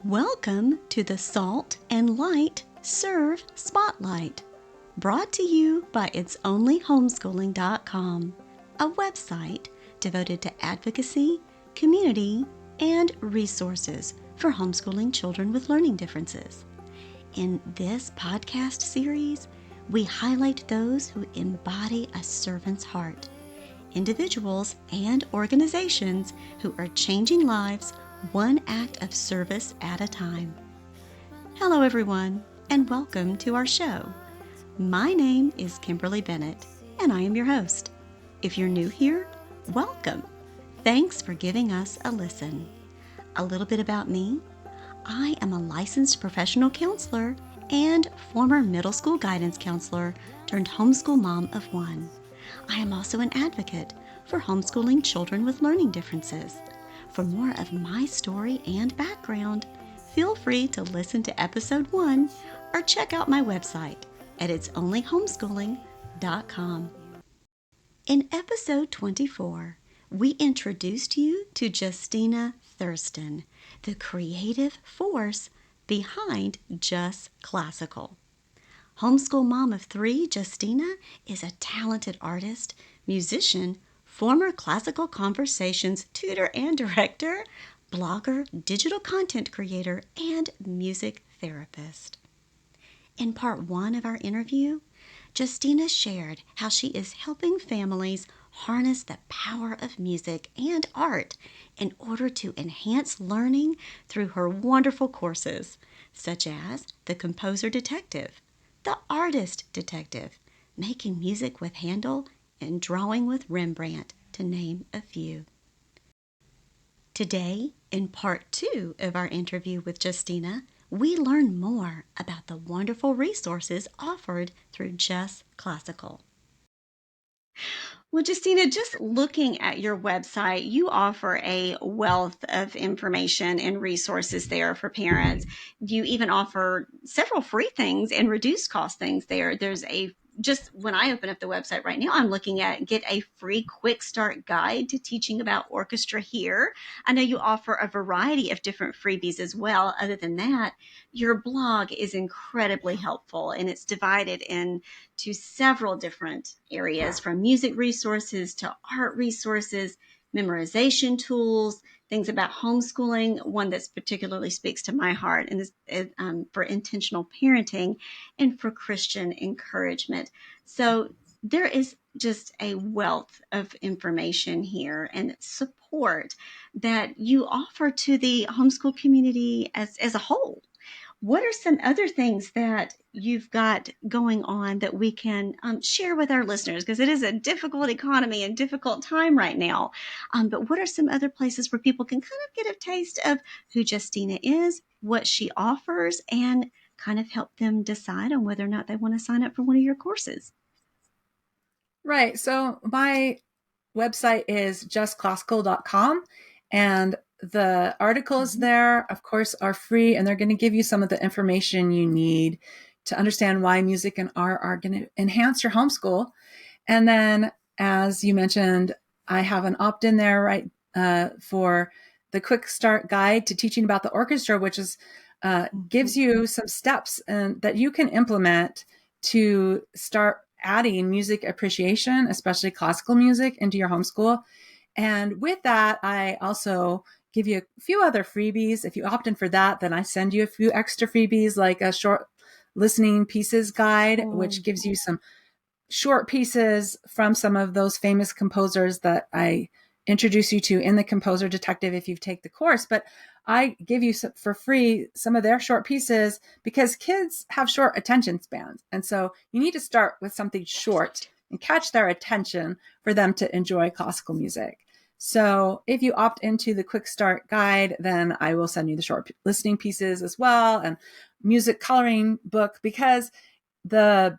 Welcome to the Salt and Light Serve Spotlight, brought to you by itsonlyhomeschooling.com, a website devoted to advocacy, community, and resources for homeschooling children with learning differences. In this podcast series, we highlight those who embody a servant's heart, individuals and organizations who are changing lives one act of service at a time. Hello, everyone, and welcome to our show. My name is Kimberly Bennett, and I am your host. If you're new here, welcome. Thanks for giving us a listen. A little bit about me. I am a licensed professional counselor and former middle school guidance counselor turned homeschool mom of one. I am also an advocate for homeschooling children with learning differences. For more of my story and background, feel free to listen to episode 1 or check out my website at itsonlyhomeschooling.com. In episode 24, we introduced you to Justina Thurston, the creative force behind Jus Classical. Homeschool mom of 3, Justina is a talented artist, musician, former classical conversations tutor and director, blogger, digital content creator, and music therapist. In part 1 of our interview, Justina shared how she is helping families harness the power of music and art in order to enhance learning through her wonderful courses, such as the Composer Detective, the Artist Detective, Making Music with Handel, and Drawing with Rembrandt, to name a few. Today, in part 2 of our interview with Justina, we learn more about the wonderful resources offered through Jus Classical. Well, Justina, just looking at your website, you offer a wealth of information and resources there for parents. You even offer several free things and reduced cost things there. There's just when I open up the website right now, I'm looking at get a free quick start guide to teaching about orchestra here. I know you offer a variety of different freebies as well. Other than that, your blog is incredibly helpful, and it's divided into several different areas, from music resources to art resources, memorization tools, things about homeschooling. One that's particularly speaks to my heart and is for intentional parenting and for Christian encouragement. So there is just a wealth of information here and support that you offer to the homeschool community as a whole. What are some other things that you've got going on that we can share with our listeners? Because it is a difficult economy and difficult time right now. But what are some other places where people can kind of get a taste of who Justina is, what she offers, and kind of help them decide on whether or not they want to sign up for one of your courses? Right. So my website is justclassical.com, and the articles there, of course, are free, and they're going to give you some of the information you need to understand why music and art are going to enhance your homeschool. And then, as you mentioned, I have an opt-in there, right, for the quick start guide to teaching about the orchestra, which is gives you some steps that you can implement to start adding music appreciation, especially classical music, into your homeschool. And with that, I also give you a few other freebies. If you opt in for that, then I send you a few extra freebies, like a short listening pieces guide, which gives you some short pieces from some of those famous composers that I introduce you to in the Composer Detective if you take the course. But I give you for free some of their short pieces because kids have short attention spans. And so you need to start with something short and catch their attention for them to enjoy classical music. So if you opt into the Quick Start Guide, then I will send you the short listening pieces as well, and music coloring book, because the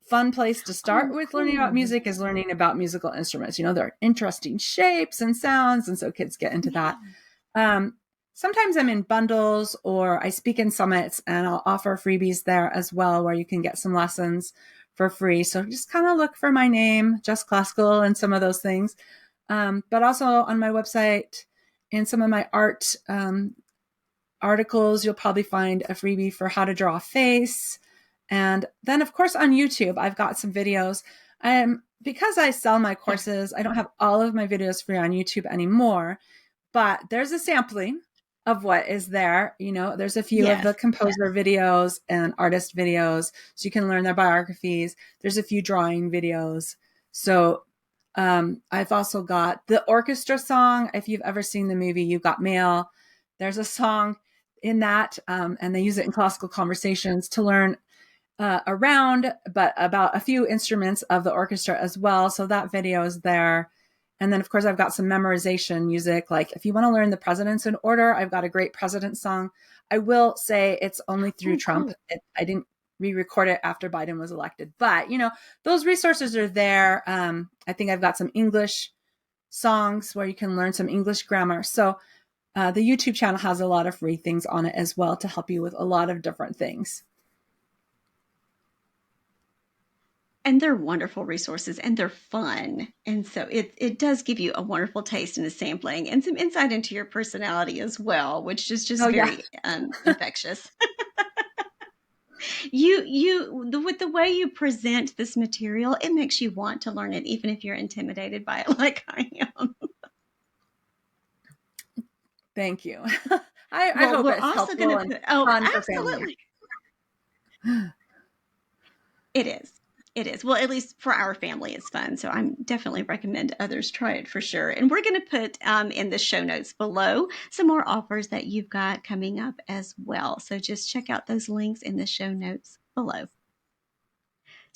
fun place to start with learning about music is learning about musical instruments. You know, there are interesting shapes and sounds, and so kids get into that. Sometimes I'm in bundles or I speak in summits, and I'll offer freebies there as well, where you can get some lessons for free. So just kind of look for my name, Jus Classical, and some of those things. But also on my website, in some of my art articles, you'll probably find a freebie for how to draw a face. And then, of course, on YouTube, I've got some videos. Because I sell my Yeah. courses, I don't have all of my videos free on YouTube anymore, but there's a sampling of what is there. There's a few of the Yes. composer videos and artist videos, so you can learn their biographies. There's a few drawing videos. So I've also got the orchestra song. If you've ever seen the movie You Got Mail, there's a song in that, and they use it in classical conversations to learn around, but about a few instruments of the orchestra as well. So that video is there. And then, of course, I've got some memorization music. Like if you want to learn the presidents in order, I've got a great president song. I will say it's only through Oh, Trump. cool. I didn't re-record it after Biden was elected, but those resources are there. I think I've got some English songs where you can learn some English grammar. So the YouTube channel has a lot of free things on it as well to help you with a lot of different things. And they're wonderful resources and they're fun. And so it does give you a wonderful taste and a sampling and some insight into your personality as well, which is just Oh yeah. very infectious. With the way you present this material, it makes you want to learn it, even if you're intimidated by it, like I am. Thank you. I Well, hope we're it's also going helpful to and put, oh, fun for families. absolutely. It is. It is. Well, at least for our family, it's fun. So I'm definitely recommend others try it for sure. And we're going to put in the show notes below some more offers that you've got coming up as well. So just check out those links in the show notes below.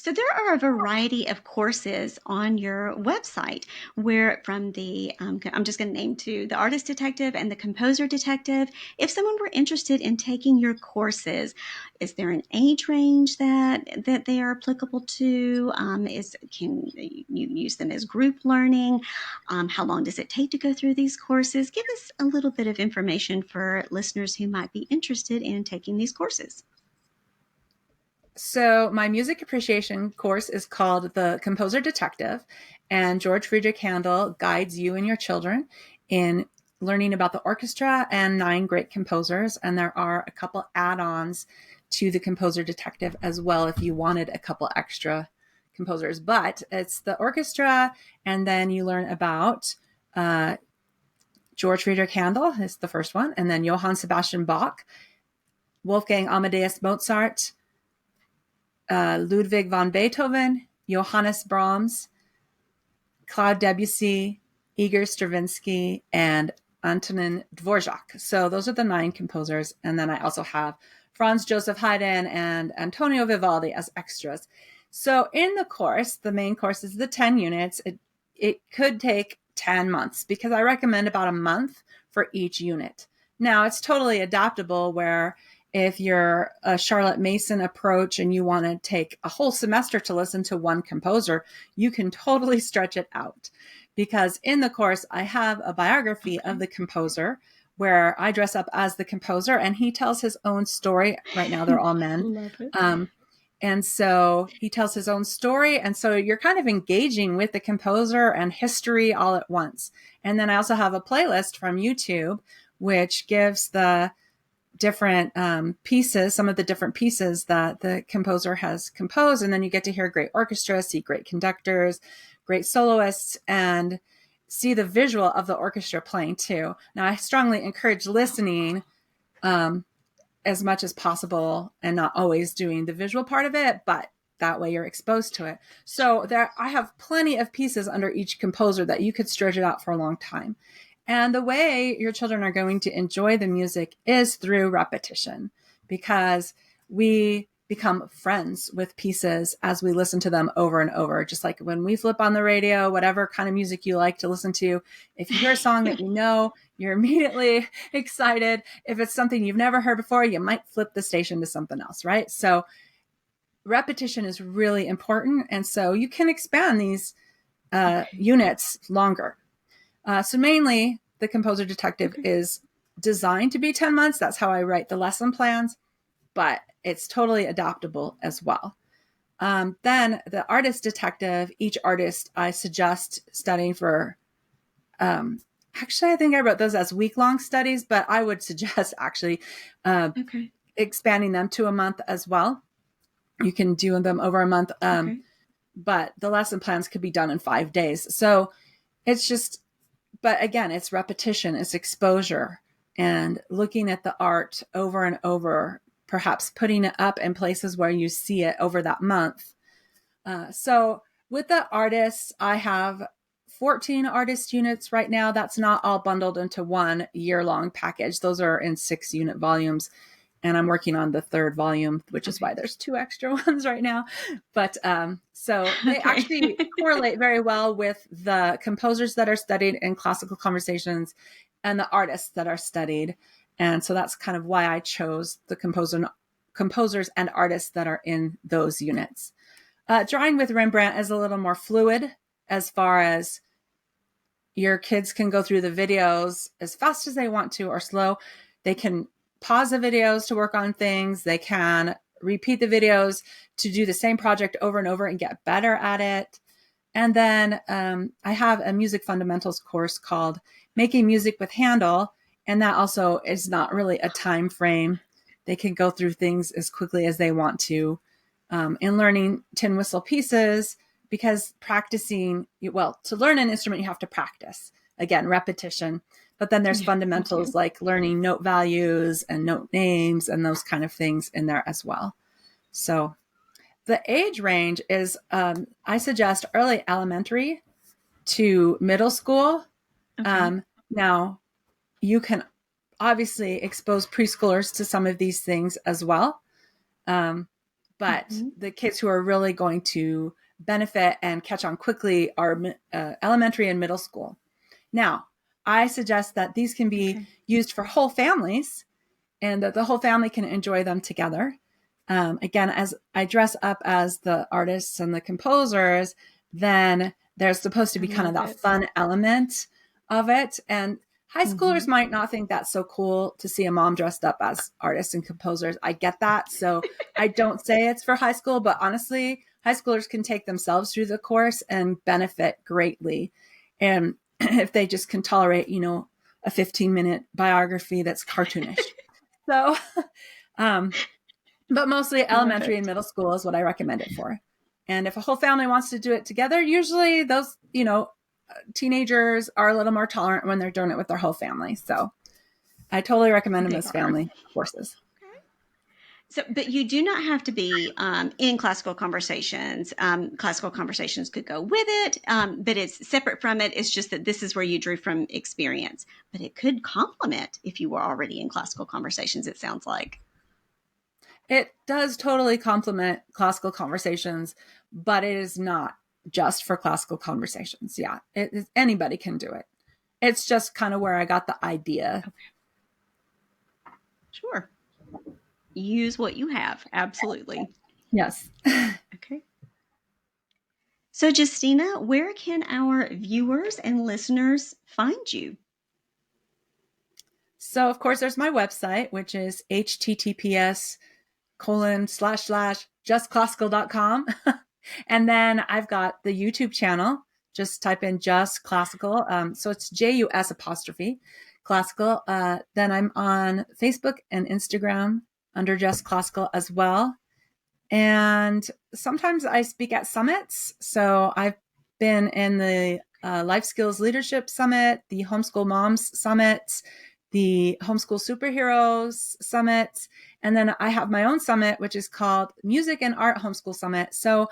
So there are a variety of courses on your website where from the, I'm just going to name two, the artist detective and the composer detective. If someone were interested in taking your courses, is there an age range that they are applicable to? Can you use them as group learning? How long does it take to go through these courses? Give us a little bit of information for listeners who might be interested in taking these courses. So my music appreciation course is called The Composer Detective, and George Friedrich Handel guides you and your children in learning about the orchestra and 9 great composers. And there are a couple add-ons to The Composer Detective as well if you wanted a couple extra composers. But it's the orchestra, and then you learn about George Friedrich Handel is the first one, and then Johann Sebastian Bach, Wolfgang Amadeus Mozart, Ludwig van Beethoven, Johannes Brahms, Claude Debussy, Igor Stravinsky, and Antonin Dvorak. So those are the 9 composers. And then I also have Franz Joseph Haydn and Antonio Vivaldi as extras. So in the course, the main course is the 10 units. It could take 10 months because I recommend about a month for each unit. Now it's totally adaptable where if you're a Charlotte Mason approach and you want to take a whole semester to listen to one composer, you can totally stretch it out. Because in the course, I have a biography of the composer where I dress up as the composer and he tells his own story. Right now, they're all men. Love it. And so he tells his own story. And so you're kind of engaging with the composer and history all at once. And then I also have a playlist from YouTube, which gives the different pieces, some of the different pieces that the composer has composed. And then you get to hear great orchestra, see great conductors, great soloists, and see the visual of the orchestra playing too. Now, I strongly encourage listening as much as possible and not always doing the visual part of it, but that way you're exposed to it. So there, I have plenty of pieces under each composer that you could stretch it out for a long time. And the way your children are going to enjoy the music is through repetition, because we become friends with pieces as we listen to them over and over. Just like when we flip on the radio, whatever kind of music you like to listen to, if you hear a song that you know, you're immediately excited. If it's something you've never heard before, you might flip the station to something else, right? So repetition is really important. And so you can expand these units longer. So mainly the Composer Detective is designed to be 10 months. That's how I write the lesson plans, but it's totally adaptable as well. Then the Artist Detective, each artist I suggest studying for Actually, I think I wrote those as week-long studies, but I would suggest actually uh, Okay. expanding them to a month as well. You can do them over a month, Okay. but the lesson plans could be done in 5 days. So it's just, but again, it's repetition, it's exposure, and looking at the art over and over, perhaps putting it up in places where you see it over that month. So with the artists, I have 14 artist units right now. That's not all bundled into one year-long package. Those are in 6-unit volumes. And I'm working on the third volume, which is Okay. why there's 2 extra ones right now. But so they Okay. actually correlate very well with the composers that are studied in classical conversations and the artists that are studied. And so that's kind of why I chose the composers and artists that are in those units. Drawing with Rembrandt is a little more fluid as far as your kids can go through the videos as fast as they want to or slow. They can pause the videos to work on things. They can repeat the videos to do the same project over and over and get better at it. And then I have a music fundamentals course called Making Music with Handel. And that also is not really a time frame. They can go through things as quickly as they want to. In learning tin whistle pieces, because practicing, well, to learn an instrument, you have to practice. Again, repetition. But then there's Yeah, me fundamentals too. like learning note values and note names and those kind of things in there as well. So the age range is, I suggest early elementary to middle school. Okay. Now, you can obviously expose preschoolers to some of these things as well. Um, but Hmm. the kids who are really going to benefit and catch on quickly are elementary and middle school. Now, I suggest that these can be Okay. used for whole families and that the whole family can enjoy them together. Again, as I dress up as the artists and the composers, then there's supposed to I be kind of love that it. fun element of it. And high schoolers Hmm. might not think that's so cool to see a mom dressed up as artists and composers. I get that. So I don't say it's for high school, but honestly, high schoolers can take themselves through the course and benefit greatly. And if they just can tolerate, a 15-minute biography that's cartoonish. So, um, but mostly I love elementary and it. middle school is what I recommend it for. And if a whole family wants to do it together, usually those, teenagers are a little more tolerant when they're doing it with their whole family. So I totally recommend them They as are. family courses. So, but you do not have to be in classical conversations. Classical conversations could go with it, but it's separate from it. It's just that this is where you drew from experience. But it could complement if you were already in classical conversations, it sounds like. It does totally complement classical conversations, but it is not just for classical conversations. Yeah, anybody can do it. It's just kind of where I got the idea. Okay, sure. Use what you have. Absolutely. Yes. Okay. So, Justina, where can our viewers and listeners find you? So, of course, there's my website, which is https://justclassical.com. And then I've got the YouTube channel. Just type in Jus Classical. So it's JUS apostrophe classical. Then I'm on Facebook and Instagram under Jus Classical as well. And sometimes I speak at summits. So I've been in the Life Skills Leadership Summit, the Homeschool Moms Summit, the Homeschool Superheroes Summit. And then I have my own summit, which is called Music and Art Homeschool Summit. So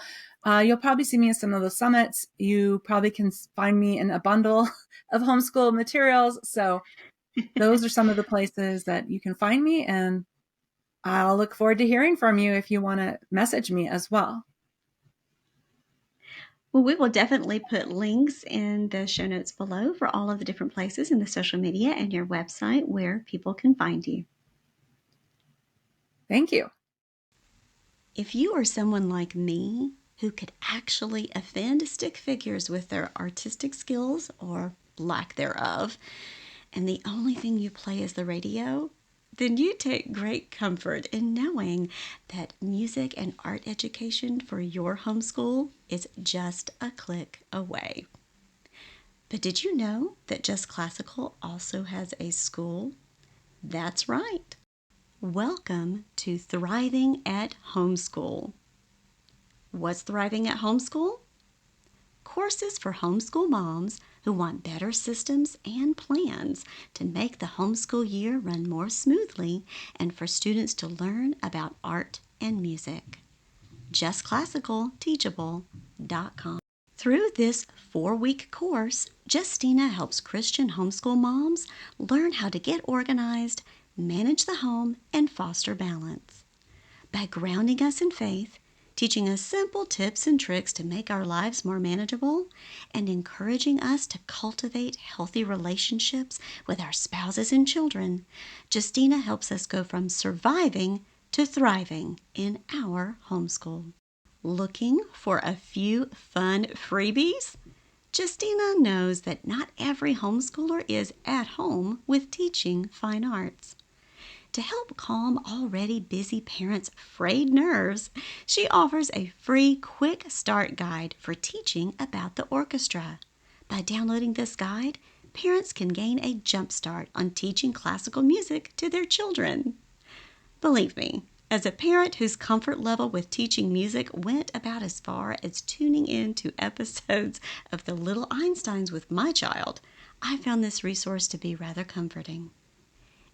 you'll probably see me in some of those summits. You probably can find me in a bundle of homeschool materials. So those are some of the places that you can find me. And I'll look forward to hearing from you if you want to message me as well. Well, we will definitely put links in the show notes below for all of the different places in the social media and your website where people can find you. Thank you. If you are someone like me who could actually offend stick figures with their artistic skills or lack thereof, and the only thing you play is the radio, then you take great comfort in knowing that music and art education for your homeschool is just a click away. But did you know that Jus Classical also has a school? That's right. Welcome to Thriving at Homeschool. What's Thriving at Homeschool? Courses for homeschool moms who want better systems and plans to make the homeschool year run more smoothly and for students to learn about art and music. JustClassicalTeachable.com. Through this 4-week course, Justina helps Christian homeschool moms learn how to get organized, manage the home, and foster balance. By grounding us in faith, teaching us simple tips and tricks to make our lives more manageable, and encouraging us to cultivate healthy relationships with our spouses and children, Justina helps us go from surviving to thriving in our homeschool. Looking for a few fun freebies? Justina knows that not every homeschooler is at home with teaching fine arts. To help calm already busy parents' frayed nerves, she offers a free quick start guide for teaching about the orchestra. By downloading this guide, parents can gain a jump start on teaching classical music to their children. Believe me, as a parent whose comfort level with teaching music went about as far as tuning in to episodes of The Little Einsteins with my child, I found this resource to be rather comforting.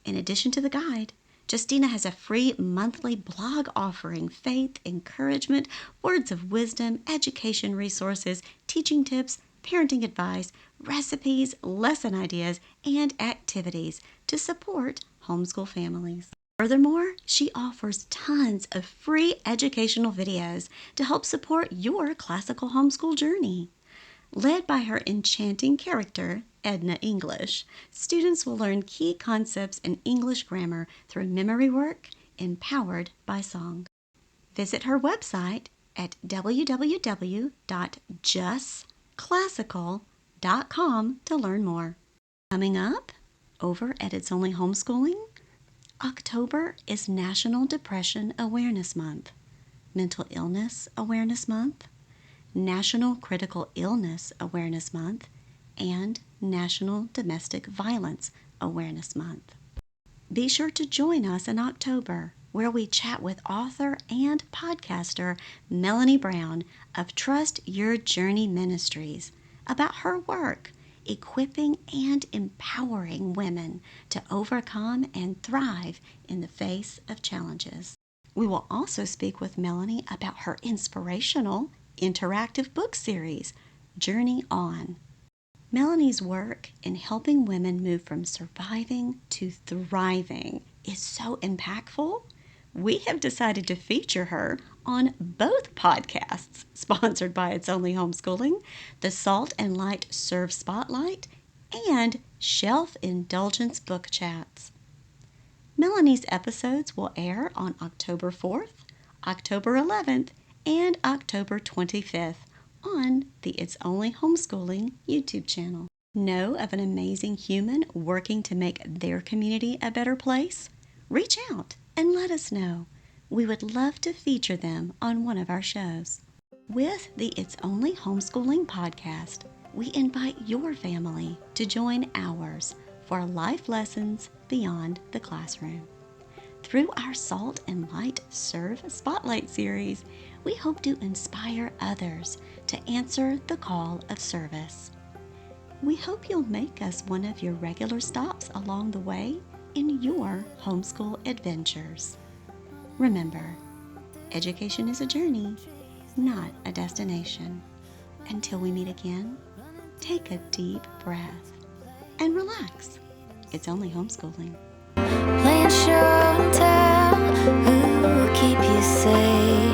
In addition to the guide, Justina has a free monthly blog offering faith, encouragement, words of wisdom, education resources, teaching tips, parenting advice, recipes, lesson ideas, and activities to support homeschool families. Furthermore, she offers tons of free educational videos to help support your classical homeschool journey. Led by her enchanting character, Edna English, students will learn key concepts in English grammar through memory work, empowered by song. Visit her website at www.jusclassical.com to learn more. Coming up, over at It's Only Homeschooling, October is National Depression Awareness Month, Mental Illness Awareness Month, National Critical Illness Awareness Month, and National Domestic Violence Awareness Month. Be sure to join us in October, where we chat with author and podcaster Melanie Brown of Trust Your Journey Ministries about her work equipping and empowering women to overcome and thrive in the face of challenges. We will also speak with Melanie about her inspirational interactive book series, Journey On. Melanie's work in helping women move from surviving to thriving is so impactful. We have decided to feature her on both podcasts sponsored by It's Only Homeschooling, the Salt and Light Serve Spotlight, and Shelf Indulgence Book Chats. Melanie's episodes will air on October 4th, October 11th, and October 25th on the It's Only Homeschooling YouTube channel. Know of an amazing human working to make their community a better place? Reach out and let us know. We would love to feature them on one of our shows. With the It's Only Homeschooling podcast, we invite your family to join ours for life lessons beyond the classroom. Through our Salt and Light Serve Spotlight series, we hope to inspire others to answer the call of service. We hope you'll make us one of your regular stops along the way in your homeschool adventures. Remember, education is a journey, not a destination. Until we meet again, take a deep breath and relax. It's only homeschooling. Playing show and tell, who will keep you safe?